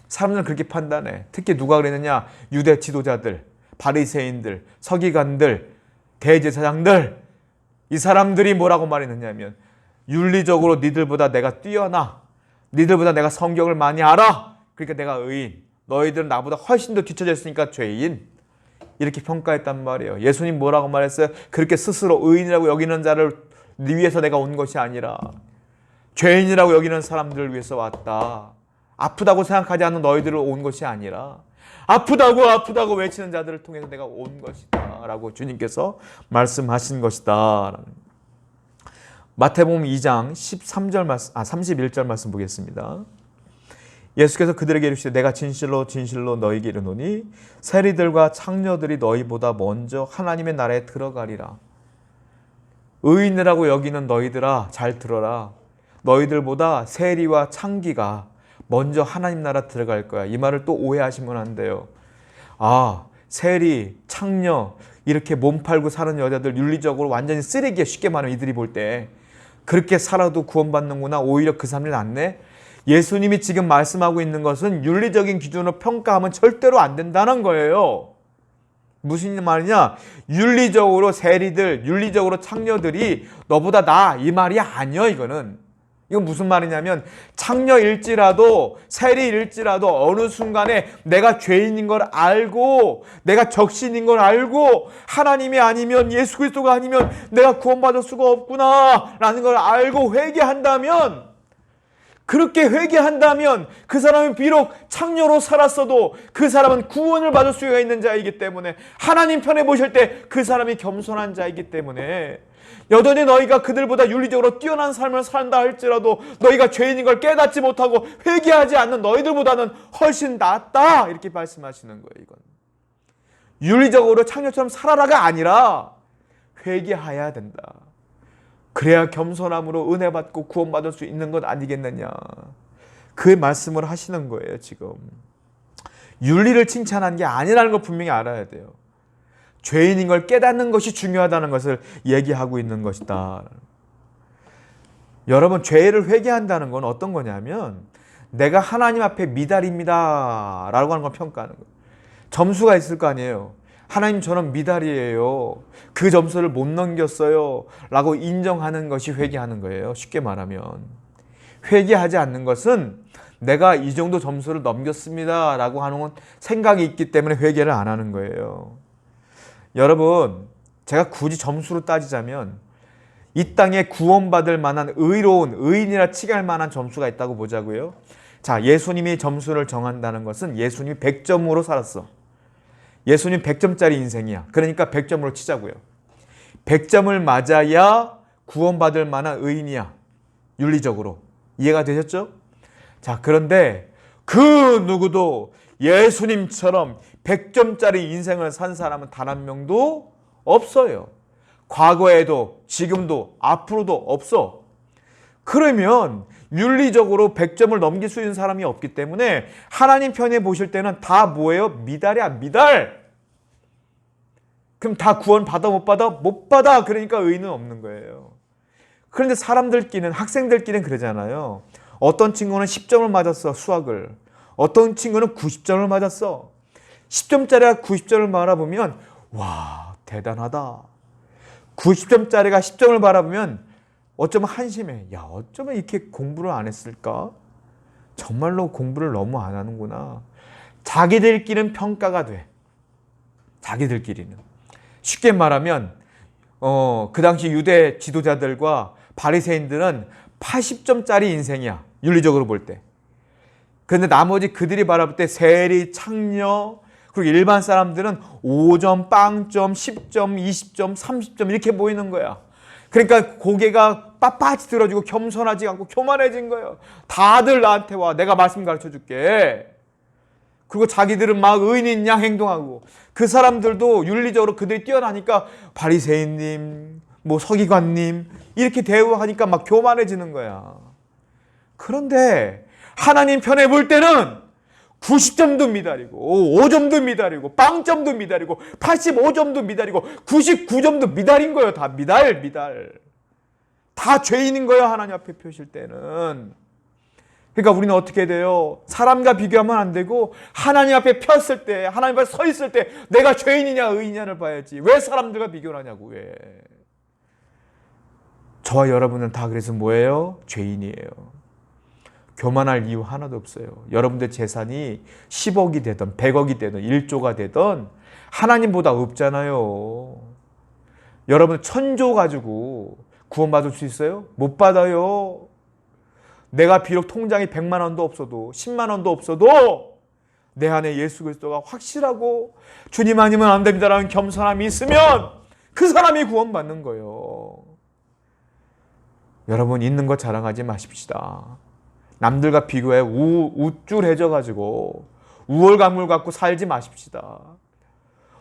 사람들은 그렇게 판단해. 특히 누가 그랬느냐? 유대 지도자들, 바리새인들, 서기관들, 대제사장들. 이 사람들이 뭐라고 말했느냐면 윤리적으로 니들보다 내가 뛰어나. 니들보다 내가 성경을 많이 알아. 그러니까 내가 의인. 너희들은 나보다 훨씬 더 뒤처져 있으니까 죄인. 이렇게 평가했단 말이에요. 예수님 뭐라고 말했어요? 그렇게 스스로 의인이라고 여기는 자를 위해서 내가 온 것이 아니라 죄인이라고 여기는 사람들을 위해서 왔다. 아프다고 생각하지 않는 너희들을 온 것이 아니라 아프다고 외치는 자들을 통해서 내가 온 것이다 라고 주님께서 말씀하신 것이다. 마태복음 2장 31절 말씀 보겠습니다. 예수께서 그들에게 이르시되 내가 진실로 진실로 너희에게 이르노니 세리들과 창녀들이 너희보다 먼저 하나님의 나라에 들어가리라. 의인이라고 여기는 너희들아 잘 들어라. 너희들보다 세리와 창기가 먼저 하나님 나라 들어갈 거야. 이 말을 또 오해하시면 안 돼요. 아, 세리, 창녀 이렇게 몸 팔고 사는 여자들 윤리적으로 완전히 쓰레기야. 쉽게 말하면 이들이 볼 때. 그렇게 살아도 구원받는구나. 오히려 그 사람이 낫네. 예수님이 지금 말씀하고 있는 것은 윤리적인 기준으로 평가하면 절대로 안 된다는 거예요. 무슨 말이냐? 윤리적으로 세리들, 윤리적으로 창녀들이 너보다 나아. 이 말이 아니야, 이거는. 이건 무슨 말이냐면 창녀일지라도 세리일지라도 어느 순간에 내가 죄인인 걸 알고 내가 적신인 걸 알고 하나님이 아니면 예수 그리스도가 아니면 내가 구원받을 수가 없구나 라는 걸 알고 회개한다면, 그렇게 회개한다면 그 사람이 비록 창녀로 살았어도 그 사람은 구원을 받을 수가 있는 자이기 때문에 하나님 편에 보실 때 그 사람이 겸손한 자이기 때문에 여전히 너희가 그들보다 윤리적으로 뛰어난 삶을 산다 할지라도 너희가 죄인인 걸 깨닫지 못하고 회개하지 않는 너희들보다는 훨씬 낫다 이렇게 말씀하시는 거예요. 이건 윤리적으로 창녀처럼 살아라가 아니라 회개해야 된다. 그래야 겸손함으로 은혜 받고 구원받을 수 있는 것 아니겠느냐. 그 말씀을 하시는 거예요. 지금 윤리를 칭찬한 게 아니라는 걸 분명히 알아야 돼요. 죄인인 걸 깨닫는 것이 중요하다는 것을 얘기하고 있는 것이다. 여러분, 죄를 회개한다는 건 어떤 거냐면 내가 하나님 앞에 미달입니다 라고 하는 걸 평가하는 거예요. 점수가 있을 거 아니에요. 하나님 저는 미달이에요. 그 점수를 못 넘겼어요 라고 인정하는 것이 회개하는 거예요. 쉽게 말하면 회개하지 않는 것은 내가 이 정도 점수를 넘겼습니다 라고 하는 생각이 있기 때문에 회개를 안 하는 거예요. 여러분, 제가 굳이 점수로 따지자면 이 땅에 구원받을 만한 의로운 의인이라 칭할 만한 점수가 있다고 보자고요. 자, 예수님이 점수를 정한다는 것은 예수님이 100점으로 살았어. 예수님 100점짜리 인생이야. 그러니까 100점으로 치자고요. 100점을 맞아야 구원받을 만한 의인이야. 윤리적으로. 이해가 되셨죠? 자, 그런데 그 누구도 예수님처럼 100점짜리 인생을 산 사람은 단 한 명도 없어요. 과거에도 지금도 앞으로도 없어. 그러면 윤리적으로 100점을 넘길 수 있는 사람이 없기 때문에 하나님 편에 보실 때는 다 뭐예요? 미달이야, 미달. 그럼 다 구원 받아 못 받아? 못 받아. 그러니까 의의는 없는 거예요. 그런데 사람들끼리는, 학생들끼리는 그러잖아요. 어떤 친구는 10점을 맞았어, 수학을. 어떤 친구는 90점을 맞았어. 10점짜리가 90점을 바라보면 와, 대단하다. 90점짜리가 10점을 바라보면 어쩌면 한심해. 야, 어쩌면 이렇게 공부를 안 했을까? 정말로 공부를 너무 안 하는구나. 자기들끼리는 평가가 돼. 자기들끼리는. 쉽게 말하면 그 당시 유대 지도자들과 바리새인들은 80점짜리 인생이야. 윤리적으로 볼 때. 그런데 나머지 그들이 바라볼 때 세리, 창녀, 그리고 일반 사람들은 5점, 빵점, 10점, 20점, 30점 이렇게 보이는 거야. 그러니까 고개가 빳빳이 들어지고 겸손하지 않고 교만해진 거예요. 다들 나한테 와. 내가 말씀 가르쳐 줄게. 그리고 자기들은 막 의인인 양 행동하고, 그 사람들도 윤리적으로 그들이 뛰어나니까 바리새인님, 뭐 서기관님 이렇게 대우하니까 막 교만해지는 거야. 그런데 하나님 편에 볼 때는 90점도 미달이고 5점도 미달이고 빵점도 미달이고 85점도 미달이고 99점도 미달인 거예요. 다 미달. 다 죄인인 거예요. 하나님 앞에 펴실 때는. 그러니까 우리는 어떻게 돼요? 사람과 비교하면 안 되고 하나님 앞에 폈을 때, 하나님 앞에 서 있을 때 내가 죄인이냐 의인이냐를 봐야지. 왜 사람들과 비교를 하냐고. 왜? 저와 여러분은 다 그래서 뭐예요? 죄인이에요. 교만할 이유 하나도 없어요. 여러분들 재산이 10억이 되든 100억이 되든 1조가 되든 하나님보다 없잖아요. 여러분 천조 가지고 구원받을 수 있어요? 못 받아요. 내가 비록 통장에 100만 원도 없어도 10만 원도 없어도 내 안에 예수 그리스도가 확실하고 주님 아니면 안 됩니다라는 겸손함이 있으면 그 사람이 구원받는 거예요. 여러분 있는 것 자랑하지 마십시다. 남들과 비교해 우쭐해져가지고 우월감을 갖고 살지 마십시다.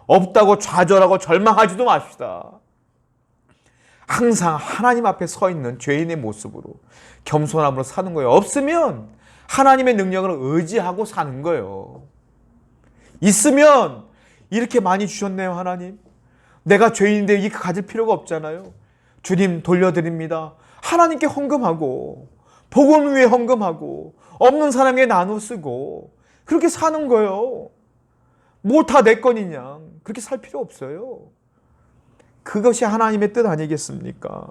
없다고 좌절하고 절망하지도 마십시다. 항상 하나님 앞에 서 있는 죄인의 모습으로 겸손함으로 사는 거예요. 없으면 하나님의 능력을 의지하고 사는 거예요. 있으면 이렇게 많이 주셨네요, 하나님. 내가 죄인인데 이렇게 가질 필요가 없잖아요. 주님 돌려드립니다. 하나님께 헌금하고 복음을 위해 헌금하고 없는 사람에게 나눠 쓰고 그렇게 사는 거예요. 뭐 다 내 거니냐. 그렇게 살 필요 없어요. 그것이 하나님의 뜻 아니겠습니까?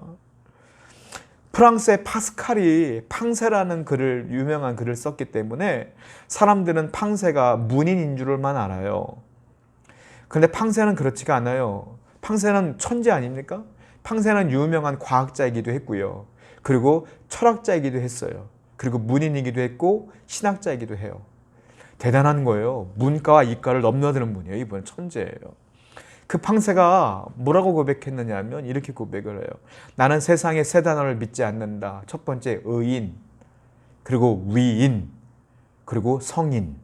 프랑스의 파스칼이 팡세라는 글을, 유명한 글을 썼기 때문에 사람들은 팡세가 문인인 줄만 알아요. 그런데 팡세는 그렇지가 않아요. 팡세는 천재 아닙니까? 팡세는 유명한 과학자이기도 했고요. 그리고 철학자이기도 했어요. 그리고 문인이기도 했고 신학자이기도 해요. 대단한 거예요. 문과와 이과를 넘나드는 분이에요. 이분은 천재예요. 그 팡세가 뭐라고 고백했느냐 하면 이렇게 고백을 해요. 나는 세상의 세 단어를 믿지 않는다. 첫 번째 의인, 그리고 위인, 그리고 성인.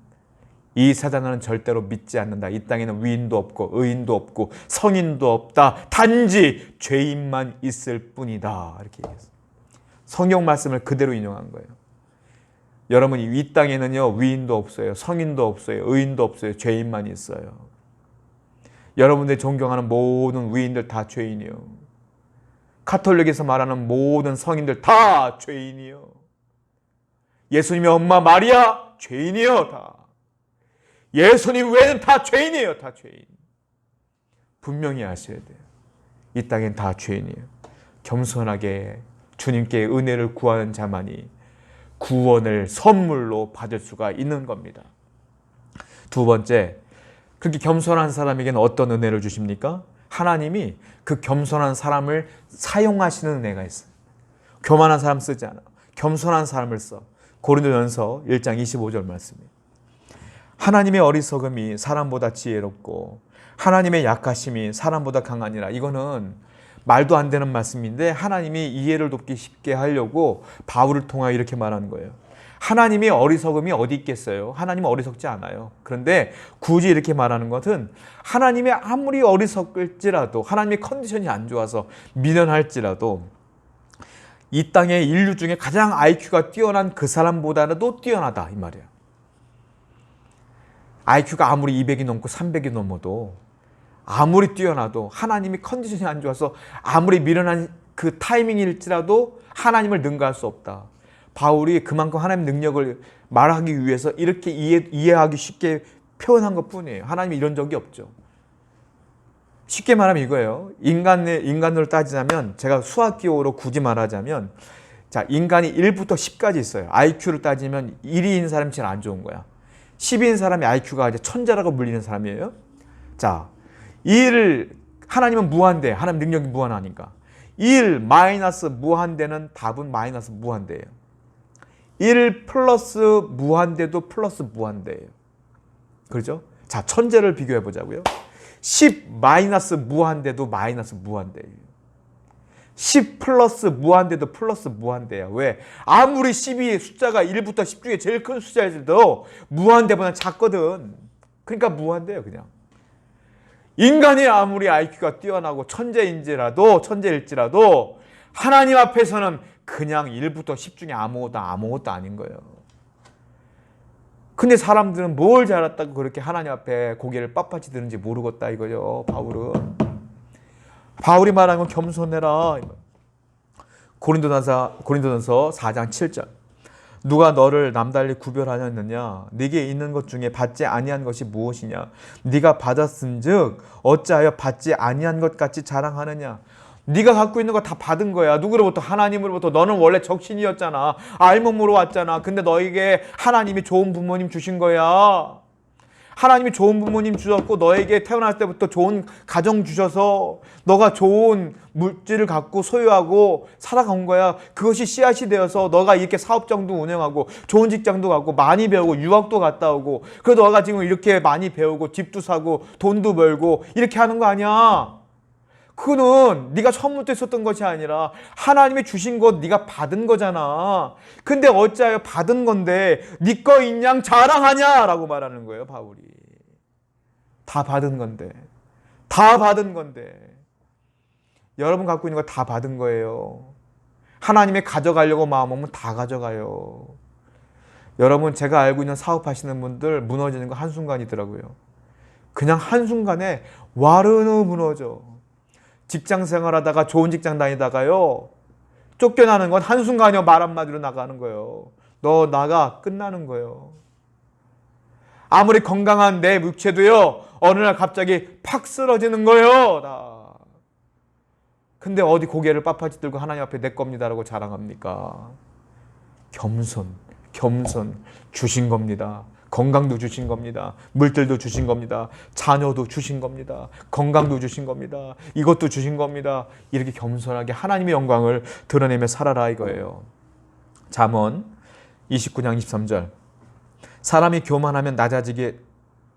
이 세 단어는 절대로 믿지 않는다. 이 땅에는 위인도 없고 의인도 없고 성인도 없다. 단지 죄인만 있을 뿐이다. 이렇게 얘기했어요. 성경 말씀을 그대로 인용한 거예요. 여러분, 이 땅에는요, 위인도 없어요. 성인도 없어요. 의인도 없어요. 죄인만 있어요. 여러분들이 존경하는 모든 위인들 다 죄인이요. 가톨릭에서 말하는 모든 성인들 다 죄인이요. 예수님의 엄마 마리아 죄인이요. 다. 예수님 외에는 다 죄인이에요. 다 죄인. 분명히 아셔야 돼요. 이 땅엔 다 죄인이에요. 겸손하게 주님께 은혜를 구하는 자만이 구원을 선물로 받을 수가 있는 겁니다. 두 번째, 그렇게 겸손한 사람에게는 어떤 은혜를 주십니까? 하나님이 그 겸손한 사람을 사용하시는 은혜가 있어요. 교만한 사람 쓰지 않아. 겸손한 사람을 써. 고린도전서 1장 25절 말씀이에요. 하나님의 어리석음이 사람보다 지혜롭고 하나님의 약하심이 사람보다 강하니라. 이거는 말도 안 되는 말씀인데 하나님이 이해를 돕기 쉽게 하려고 바울을 통하여 이렇게 말하는 거예요. 하나님의 어리석음이 어디 있겠어요? 하나님은 어리석지 않아요. 그런데 굳이 이렇게 말하는 것은 하나님이 아무리 어리석을지라도 하나님의 컨디션이 안 좋아서 미련할지라도 이 땅의 인류 중에 가장 IQ가 뛰어난 그 사람보다도 뛰어나다 이 말이에요. IQ가 아무리 200이 넘고 300이 넘어도 아무리 뛰어나도 하나님이 컨디션이 안 좋아서 아무리 미련한 그 타이밍일지라도 하나님을 능가할 수 없다. 바울이 그만큼 하나님의 능력을 말하기 위해서 이렇게 이해하기 쉽게 표현한 것뿐이에요. 하나님이 이런 적이 없죠. 쉽게 말하면 이거예요. 인간으로 따지자면 제가 수학기호로 굳이 말하자면 자, 인간이 1부터 10까지 있어요. IQ를 따지면 1위인 사람이 제일 안 좋은 거야. 10위인 사람이 IQ가 이제 천재라고 불리는 사람이에요. 자, 1 하나님은 무한대. 하나님 능력이 무한하니까. 1 마이너스 무한대는 답은 마이너스 무한대예요. 1 플러스 무한대도 플러스 무한대예요. 그렇죠? 자, 천재를 비교해 보자고요. 10 마이너스 무한대도 마이너스 무한대예요. 10 플러스 무한대도 플러스 무한대야. 왜? 아무리 10이 숫자가 1부터 10 중에 제일 큰 숫자일지도 무한대보다 작거든. 그러니까 무한대예요, 그냥. 인간이 아무리 IQ가 뛰어나고 천재일지라도 하나님 앞에서는 그냥 1부터 10 중에 아무것도 아닌 거예요. 근데 사람들은 뭘 잘했다고 그렇게 하나님 앞에 고개를 빳빳이 드는지 모르겠다 이거죠. 바울이 말하는 건 겸손해라. 고린도전서 4장 7절. 누가 너를 남달리 구별하였느냐? 네게 있는 것 중에 받지 아니한 것이 무엇이냐? 네가 받았은즉 어찌하여 받지 아니한 것 같이 자랑하느냐? 네가 갖고 있는 거 다 받은 거야. 누구로부터? 하나님으로부터. 너는 원래 적신이었잖아. 알몸으로 왔잖아. 근데 너에게 하나님이 좋은 부모님 주신 거야. 하나님이 좋은 부모님 주셨고 너에게 태어날 때부터 좋은 가정 주셔서 너가 좋은 물질을 갖고 소유하고 살아간 거야. 그것이 씨앗이 되어서 너가 이렇게 사업장도 운영하고 좋은 직장도 가고 많이 배우고 유학도 갔다 오고 그래도 너가 지금 이렇게 많이 배우고 집도 사고 돈도 벌고 이렇게 하는 거 아니야. 그거는 네가 처음부터 있었던 것이 아니라 하나님이 주신 것 네가 받은 거잖아. 근데 어찌하여 받은 건데 네 거인 양 자랑하냐라고 말하는 거예요, 바울이. 다 받은 건데. 여러분 갖고 있는 거 다 받은 거예요. 하나님이 가져가려고 마음먹으면 다 가져가요. 여러분, 제가 알고 있는 사업하시는 분들 무너지는 거 한순간이더라고요. 그냥 한순간에 와르르 무너져. 직장 생활하다가 좋은 직장 다니다가요. 쫓겨나는 건 한순간이요. 말 한마디로 나가는 거예요. 너 나가 끝나는 거예요. 아무리 건강한 내 육체도요. 어느 날 갑자기 팍 쓰러지는 거예요. 다. 근데 어디 고개를 빳빳이 들고 하나님 앞에 내 겁니다라고 자랑합니까? 겸손 주신 겁니다. 건강도 주신 겁니다. 물질도 주신 겁니다. 자녀도 주신 겁니다. 건강도 주신 겁니다. 이것도 주신 겁니다. 이렇게 겸손하게 하나님의 영광을 드러내며 살아라 이거예요. 잠언 29장 23절. 사람이 교만하면 낮아지게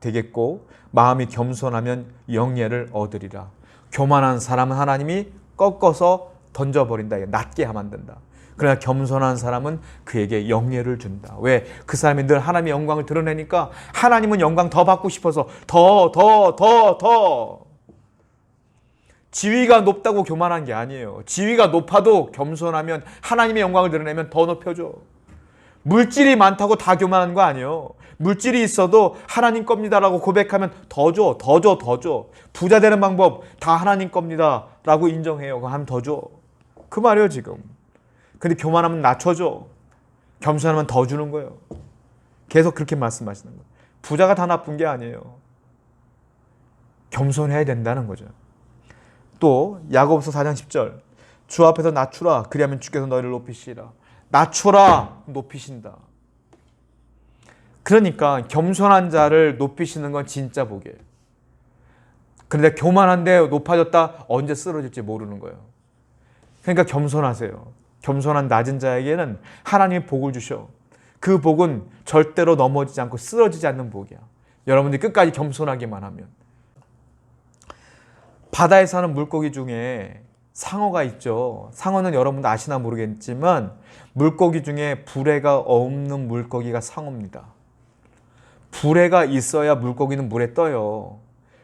되겠고 마음이 겸손하면 영예를 얻으리라. 교만한 사람은 하나님이 꺾어서 던져버린다. 낮게 만든다. 그러나 겸손한 사람은 그에게 영예를 준다. 왜? 그 사람이 늘 하나님의 영광을 드러내니까 하나님은 영광 더 받고 싶어서 더. 지위가 높다고 교만한 게 아니에요. 지위가 높아도 겸손하면 하나님의 영광을 드러내면 더 높여줘. 물질이 많다고 다 교만한 거 아니에요. 물질이 있어도 하나님 겁니다라고 고백하면 더 줘. 부자 되는 방법 다 하나님 겁니다라고 인정해요. 그럼 하면 더 줘. 그 말이에요 지금. 근데 교만하면 낮춰줘. 겸손하면 더 주는 거예요. 계속 그렇게 말씀하시는 거예요. 부자가 다 나쁜 게 아니에요. 겸손해야 된다는 거죠. 또 야고보서 4장 10절. 주 앞에서 낮추라. 그리하면 주께서 너희를 높이시리라. 낮춰라. 높이신다. 그러니까 겸손한 자를 높이시는 건 진짜 복이에요. 그런데 교만한데 높아졌다 언제 쓰러질지 모르는 거예요. 그러니까 겸손하세요. 겸손한 낮은 자에게는 하나님이 복을 주셔. 그 복은 절대로 넘어지지 않고 쓰러지지 않는 복이야. 여러분들이 끝까지 겸손하기만 하면. 바다에 사는 물고기 중에 상어가 있죠. 상어는 여러분도 아시나 모르겠지만 물고기 중에 불에가 없는 물고기가 상어입니다. 불에가 있어야 물고기는 물에 떠요.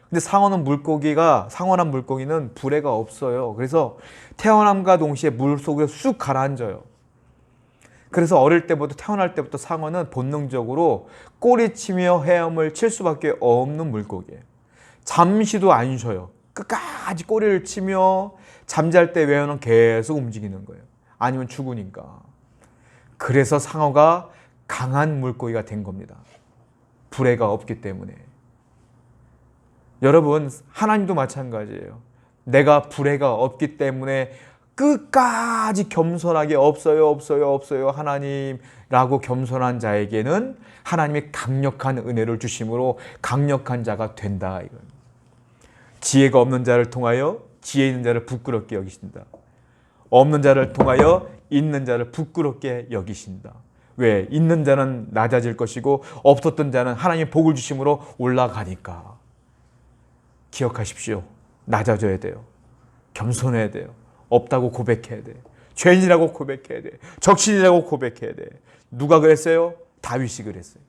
근데 상어란 물고기는 불에가 없어요. 그래서 태어남과 동시에 물 속에 쑥 가라앉아요. 그래서 태어날 때부터 상어는 본능적으로 꼬리치며 헤엄을 칠 수밖에 없는 물고기예요. 잠시도 안 쉬어요. 끝까지 꼬리를 치며 잠잘 때 외에는 계속 움직이는 거예요. 아니면 죽으니까. 그래서 상어가 강한 물고기가 된 겁니다. 불에가 없기 때문에. 여러분, 하나님도 마찬가지예요. 내가 불에가 없기 때문에 끝까지 겸손하게 없어요 하나님라고 겸손한 자에게는 하나님이 강력한 은혜를 주심으로 강력한 자가 된다. 이건. 지혜가 없는 자를 통하여 지혜 있는 자를 부끄럽게 여기신다. 없는 자를 통하여 있는 자를 부끄럽게 여기신다. 왜? 있는 자는 낮아질 것이고 없었던 자는 하나님의 복을 주심으로 올라가니까. 기억하십시오. 낮아져야 돼요. 겸손해야 돼요. 없다고 고백해야 돼. 죄인이라고 고백해야 돼. 적신이라고 고백해야 돼. 누가 그랬어요? 다윗이 그랬어요.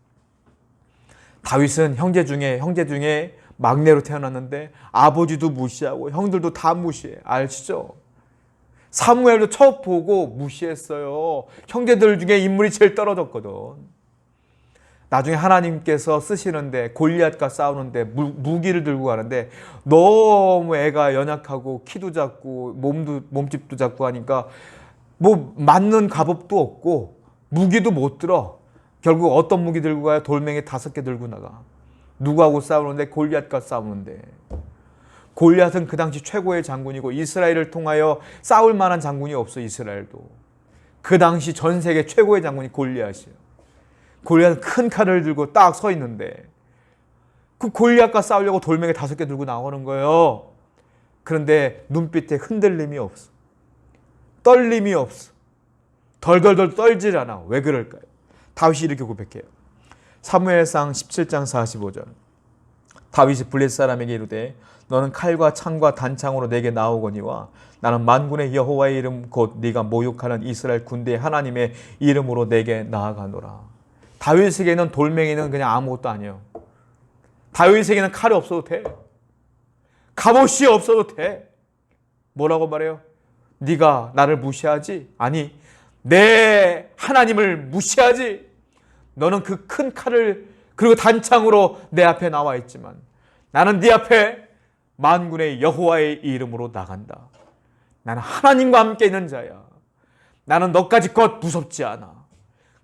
다윗은 형제 중에 막내로 태어났는데 아버지도 무시하고 형들도 다 무시해. 아시죠? 사무엘도 처음 보고 무시했어요. 형제들 중에 인물이 제일 떨어졌거든. 나중에 하나님께서 쓰시는데 골리앗과 싸우는데 무기를 들고 가는데 너무 애가 연약하고 키도 작고 몸집도 작고 하니까 뭐 맞는 갑옷도 없고 무기도 못 들어. 결국 어떤 무기 들고 가요? 돌멩이 5개 들고 나가. 누구하고 싸우는데? 골리앗과 싸우는데. 골리앗은 그 당시 최고의 장군이고 이스라엘을 통하여 싸울 만한 장군이 없어. 이스라엘도. 그 당시 전 세계 최고의 장군이 골리앗이에요. 골리앗은 큰 칼을 들고 딱 서 있는데 그 골리앗과 싸우려고 돌멩이 5개 들고 나오는 거예요. 그런데 눈빛에 흔들림이 없어. 떨림이 없어. 덜덜덜 떨질 않아. 왜 그럴까요? 다윗이 이렇게 고백해요. 사무엘상 17장 45절. 다윗이 블레셋 사람에게 이르되 너는 칼과 창과 단창으로 내게 나오거니와 나는 만군의 여호와의 이름 곧 네가 모욕하는 이스라엘 군대의 하나님의 이름으로 내게 나아가노라. 다윗에게는 돌멩이는 그냥 아무것도 아니에요. 다윗에게는 칼이 없어도 돼. 갑옷이 없어도 돼. 뭐라고 말해요? 네가 나를 무시하지? 아니, 내 하나님을 무시하지? 너는 그 큰 칼을 그리고 단창으로 내 앞에 나와 있지만 나는 네 앞에 만군의 여호와의 이름으로 나간다. 나는 하나님과 함께 있는 자야. 나는 너까지 것 무섭지 않아.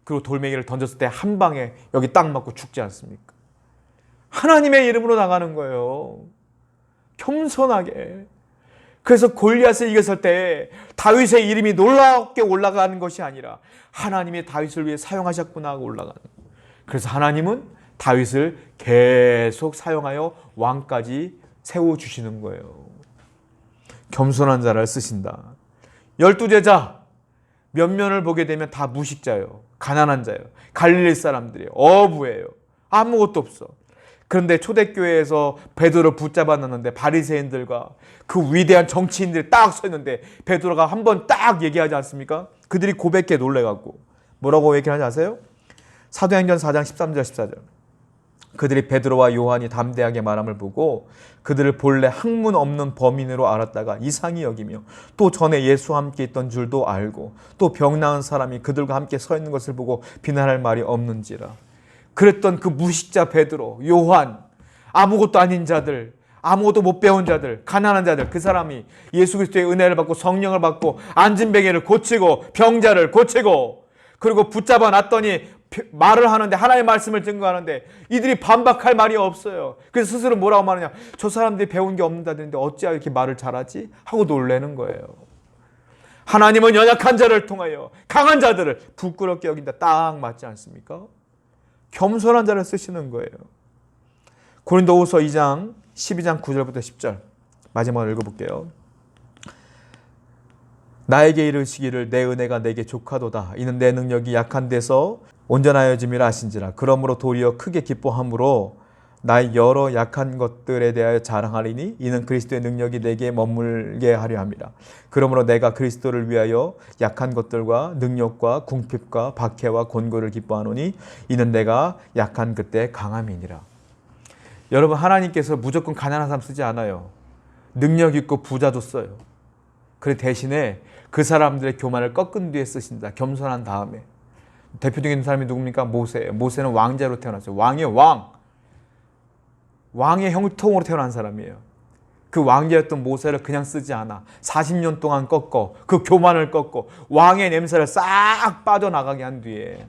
그리고 돌멩이를 던졌을 때 한 방에 여기 딱 맞고 죽지 않습니까? 하나님의 이름으로 나가는 거예요. 겸손하게. 그래서 골리앗을 이겼을 때 다윗의 이름이 놀랍게 올라가는 것이 아니라 하나님이 다윗을 위해 사용하셨구나 하고 올라가는 거예요. 그래서 하나님은 다윗을 계속 사용하여 왕까지 세워주시는 거예요. 겸손한 자를 쓰신다. 12제자 면면을 보게 되면 다 무식자예요. 가난한 자예요. 갈릴리 사람들이에요. 어부예요. 아무것도 없어. 그런데 초대교회에서 베드로를 붙잡아 놨는데 바리새인들과 그 위대한 정치인들이 딱 서 있는데 베드로가 한번 딱 얘기하지 않습니까? 그들이 고백해 놀래갖고 뭐라고 얘기하지 아세요? 사도행전 4장 13절 14절. 그들이 베드로와 요한이 담대하게 말함을 보고 그들을 본래 학문 없는 범인으로 알았다가 이상히 여기며 또 전에 예수와 함께 있던 줄도 알고 또 병 나은 사람이 그들과 함께 서 있는 것을 보고 비난할 말이 없는지라. 그랬던 그 무식자 베드로, 요한, 아무것도 아닌 자들, 아무것도 못 배운 자들, 가난한 자들, 그 사람이 예수 그리스도의 은혜를 받고 성령을 받고 앉은 베개를 고치고 병자를 고치고 그리고 붙잡아 놨더니 말을 하는데 하나님의 말씀을 증거하는데 이들이 반박할 말이 없어요. 그래서 스스로 뭐라고 말하냐? 저 사람들이 배운 게 없는다는데 어찌 이렇게 말을 잘하지? 하고 놀라는 거예요. 하나님은 연약한 자를 통하여 강한 자들을 부끄럽게 여긴다. 딱 맞지 않습니까? 겸손한 자를 쓰시는 거예요. 고린도후서 2장 12장 9절부터 10절 마지막으로 읽어볼게요. 나에게 이르시기를 내 은혜가 내게 족하도다. 이는 내 능력이 약한 데서 온전하여짐이라 하신지라. 그러므로 도리어 크게 기뻐함으로 나의 여러 약한 것들에 대하여 자랑하리니 이는 그리스도의 능력이 내게 머물게 하려 함이라. 그러므로 내가 그리스도를 위하여 약한 것들과 능력과 궁핍과 박해와 곤고를 기뻐하노니 이는 내가 약한 그때 강함이니라. 여러분, 하나님께서 무조건 가난한 사람 쓰지 않아요. 능력 있고 부자도 써요. 그 대신에 그 사람들의 교만을 꺾은 뒤에 쓰신다. 겸손한 다음에. 대표적인 사람이 누굽니까? 모세예요. 모세는 왕자로 태어났어요. 왕이에요. 왕의 형통으로 태어난 사람이에요. 그 왕자였던 모세를 그냥 쓰지 않아. 40년 동안 꺾어. 그 교만을 꺾어. 왕의 냄새를 싹 빠져나가게 한 뒤에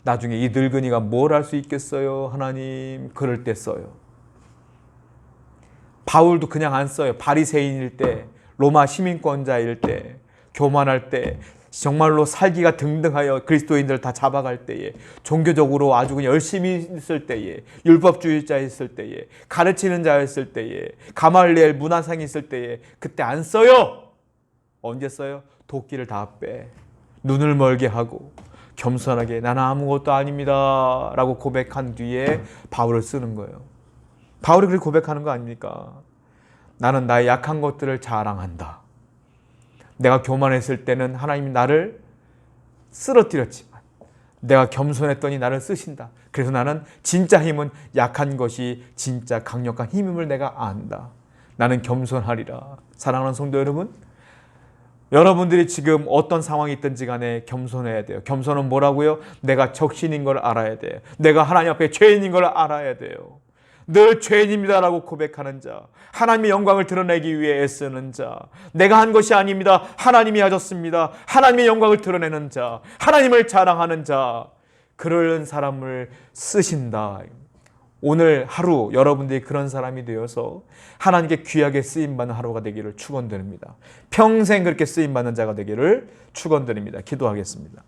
나중에 이 늙은이가 뭘 할 수 있겠어요? 하나님, 그럴 때 써요. 바울도 그냥 안 써요. 바리새인일 때, 로마 시민권자일 때, 교만할 때, 정말로 살기가 등등하여 그리스도인들을 다 잡아갈 때에, 종교적으로 아주 그냥 열심히 있을 때에, 율법주의자였을 때에, 가르치는 자였을 때에, 가말리엘 문화상이 있을 때에, 그때 안 써요. 언제 써요? 도끼를 다 빼, 눈을 멀게 하고 겸손하게 나는 아무것도 아닙니다 라고 고백한 뒤에 바울을 쓰는 거예요. 바울이 그렇게 고백하는 거 아닙니까? 나는 나의 약한 것들을 자랑한다. 내가 교만했을 때는 하나님이 나를 쓰러뜨렸지만 내가 겸손했더니 나를 쓰신다. 그래서 나는 진짜 힘은 약한 것이 진짜 강력한 힘임을 내가 안다. 나는 겸손하리라. 사랑하는 성도 여러분, 여러분들이 지금 어떤 상황이 있든지 간에 겸손해야 돼요. 겸손은 뭐라고요? 내가 적신인 걸 알아야 돼요. 내가 하나님 앞에 죄인인 걸 알아야 돼요. 늘 죄인입니다라고 고백하는 자, 하나님의 영광을 드러내기 위해 애쓰는 자, 내가 한 것이 아닙니다, 하나님이 하셨습니다, 하나님의 영광을 드러내는 자, 하나님을 자랑하는 자, 그런 사람을 쓰신다. 오늘 하루 여러분들이 그런 사람이 되어서 하나님께 귀하게 쓰임받는 하루가 되기를 축원드립니다. 평생 그렇게 쓰임받는 자가 되기를 축원드립니다. 기도하겠습니다.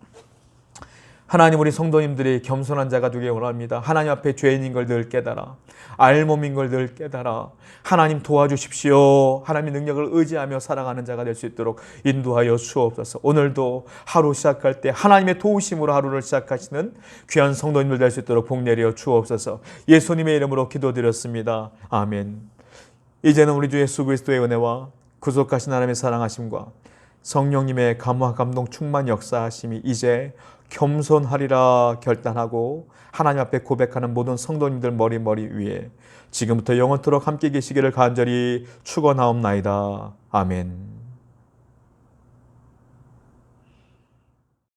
하나님, 우리 성도님들이 겸손한 자가 되길 원합니다. 하나님 앞에 죄인인 걸 늘 깨달아, 알몸인 걸 늘 깨달아 하나님 도와주십시오. 하나님의 능력을 의지하며 살아가는 자가 될 수 있도록 인도하여 주옵소서. 오늘도 하루 시작할 때 하나님의 도우심으로 하루를 시작하시는 귀한 성도님들 될 수 있도록 복 내려 주옵소서. 예수님의 이름으로 기도드렸습니다. 아멘. 이제는 우리 주 예수 그리스도의 은혜와 구속하신 하나님의 사랑하심과 성령님의 감화 감동 충만 역사하심이 이제 겸손하리라 결단하고 하나님 앞에 고백하는 모든 성도님들 머리 위에 지금부터 영원토록 함께 계시기를 간절히 축원하옵나이다. 아멘.